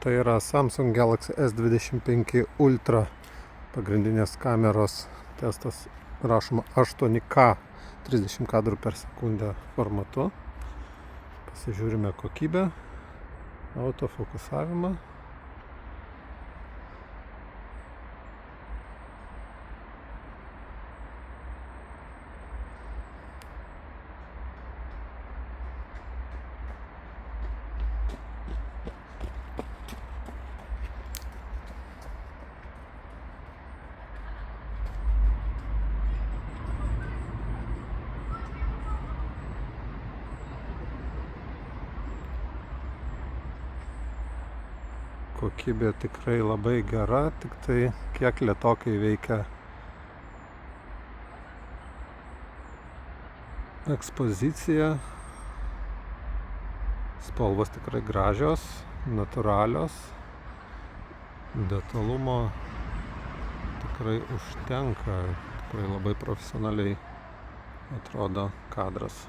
Tai yra Samsung Galaxy S25 Ultra pagrindinės kameros testas, rašoma 8K 30 kadrų per sekundę formatu. Pasižiūrime kokybę, autofokusavimą. Kokybė tikrai labai gera, tik tai kiek lėtokai veikia ekspozicija. Spalvos tikrai gražios, natūralios, detalumo tikrai užtenka, tikrai labai profesionaliai atrodo kadras.